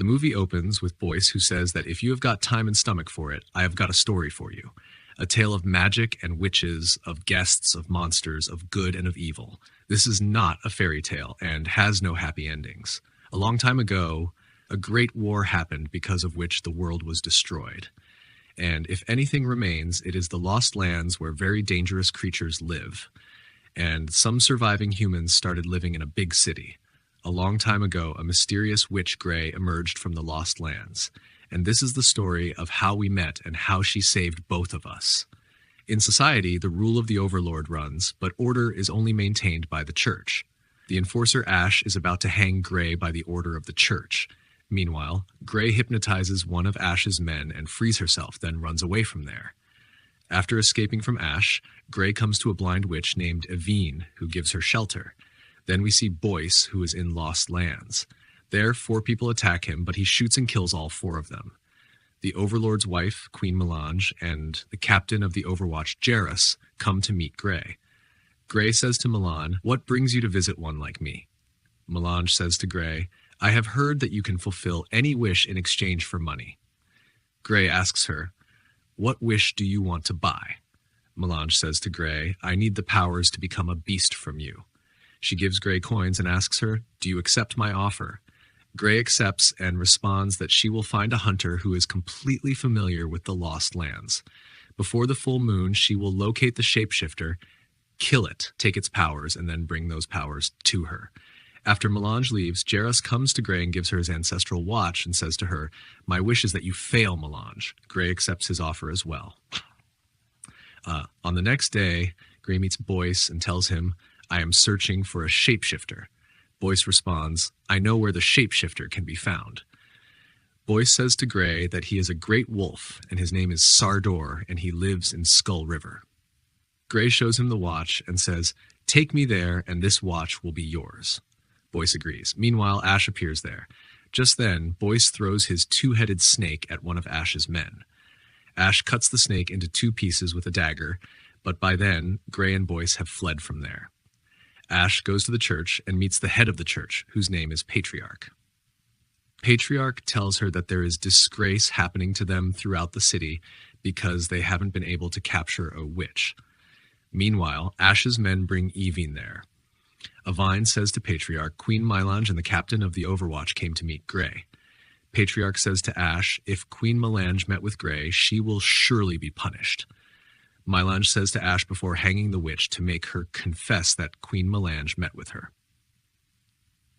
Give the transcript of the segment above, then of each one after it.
The movie opens with Boyce, who says that if you have got time and stomach for it, I have got a story for you. A tale of magic and witches, of guests, of monsters, of good and of evil. This is not a fairy tale and has no happy endings. A long time ago, a great war happened because of which the world was destroyed. And if anything remains, it is the lost lands where very dangerous creatures live. And some surviving humans started living in a big city. A long time ago, a mysterious witch Grey emerged from the lost lands. And this is the story of how we met and how she saved both of us. In society, the rule of the Overlord runs, but order is only maintained by the Church. The enforcer Ash is about to hang Grey by the order of the Church. Meanwhile, Grey hypnotizes one of Ash's men and frees herself, then runs away from there. After escaping from Ash, Grey comes to a blind witch named Evine, who gives her shelter. Then we see Boyce, who is in Lost Lands. There, 4 people attack him, but he shoots and kills all 4 of them. The Overlord's wife, Queen Melange, and the captain of the Overwatch, Jairus, come to meet Grey. Grey says to Melange, "What brings you to visit one like me?" Melange says to Grey, "I have heard that you can fulfill any wish in exchange for money." Grey asks her, "What wish do you want to buy?" Melange says to Grey, "I need the powers to become a beast from you." She gives Grey coins and asks her, "Do you accept my offer?" Grey accepts and responds that she will find a hunter who is completely familiar with the Lost Lands. Before the full moon, she will locate the shapeshifter, kill it, take its powers, and then bring those powers to her. After Melange leaves, Jairus comes to Grey and gives her his ancestral watch and says to her, "My wish is that you fail, Melange." Grey accepts his offer as well. On the next day, Grey meets Boyce and tells him, "I am searching for a shapeshifter." Boyce responds, "I know where the shapeshifter can be found." Boyce says to Grey that he is a great wolf, and his name is Sardor, and he lives in Skull River. Grey shows him the watch and says, "Take me there, and this watch will be yours." Boyce agrees. Meanwhile, Ash appears there. Just then, Boyce throws his 2-headed snake at one of Ash's men. Ash cuts the snake into 2 pieces with a dagger, but by then, Grey and Boyce have fled from there. Ash goes to the church and meets the head of the church, whose name is Patriarch. Patriarch tells her that there is disgrace happening to them throughout the city because they haven't been able to capture a witch. Meanwhile, Ash's men bring Evine there. Evine says to Patriarch, "Queen Melange and the captain of the Overwatch came to meet Grey." Patriarch says to Ash, "If Queen Melange met with Grey, she will surely be punished." Melange says to Ash before hanging the witch to make her confess that Queen Melange met with her.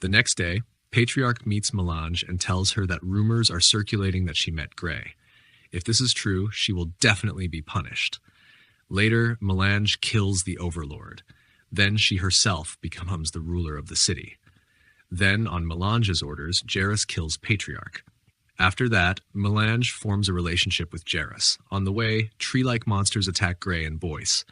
The next day, Patriarch meets Melange and tells her that rumors are circulating that she met Grey. If this is true, she will definitely be punished. Later, Melange kills the Overlord. Then she herself becomes the ruler of the city. Then, on Melange's orders, Jairus kills Patriarch. After that, Melange forms a relationship with Jairus. On the way, tree-like monsters attack Grey and Boyce.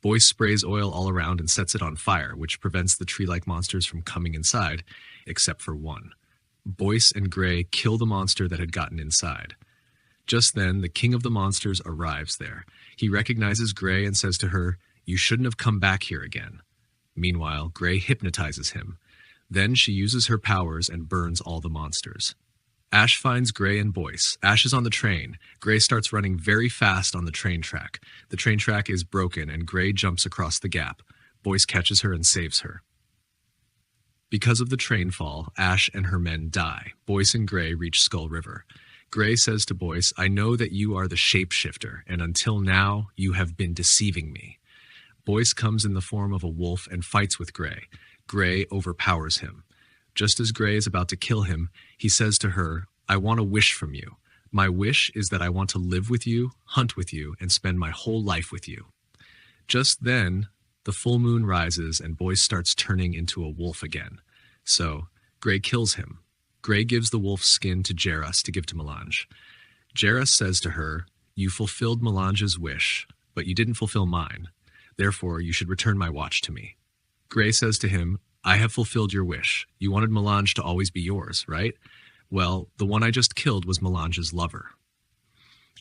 Boyce sprays oil all around and sets it on fire, which prevents the tree-like monsters from coming inside, except for one. Boyce and Grey kill the monster that had gotten inside. Just then, the king of the monsters arrives there. He recognizes Grey and says to her, "You shouldn't have come back here again." Meanwhile, Grey hypnotizes him. Then she uses her powers and burns all the monsters. Ash finds Grey and Boyce. Ash is on the train. Grey starts running very fast on the train track. The train track is broken, and Grey jumps across the gap. Boyce catches her and saves her. Because of the train fall, Ash and her men die. Boyce and Grey reach Skull River. Grey says to Boyce, "I know that you are the shapeshifter, and until now, you have been deceiving me." Boyce comes in the form of a wolf and fights with Grey. Grey overpowers him. Just as Grey is about to kill him, he says to her, "I want a wish from you. My wish is that I want to live with you, hunt with you, and spend my whole life with you." Just then, the full moon rises and Boyce starts turning into a wolf again. So, Grey kills him. Grey gives the wolf's skin to Jairus to give to Melange. Jairus says to her, "You fulfilled Melange's wish, but you didn't fulfill mine. Therefore, you should return my watch to me." Grey says to him, "I have fulfilled your wish. You wanted Melange to always be yours, right? Well, the one I just killed was Melange's lover."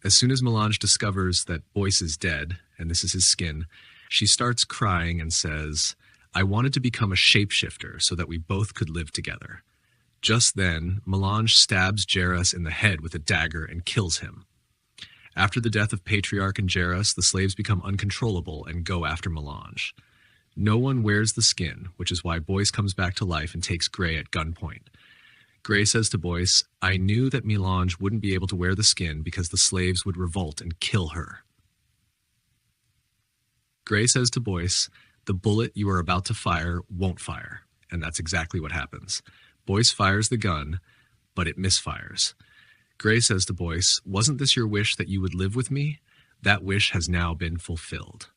As soon as Melange discovers that Boyce is dead, and this is his skin, she starts crying and says, "I wanted to become a shapeshifter so that we both could live together." Just then, Melange stabs Jairus in the head with a dagger and kills him. After the death of Patriarch and Jairus, the slaves become uncontrollable and go after Melange. No one wears the skin, which is why Boyce comes back to life and takes Gray at gunpoint. Gray says to Boyce, "I knew that Melange wouldn't be able to wear the skin because the slaves would revolt and kill her." Gray says to Boyce, "The bullet you are about to fire won't fire," and that's exactly what happens. Boyce fires the gun, but it misfires. Gray says to Boyce, "Wasn't this your wish that you would live with me? That wish has now been fulfilled."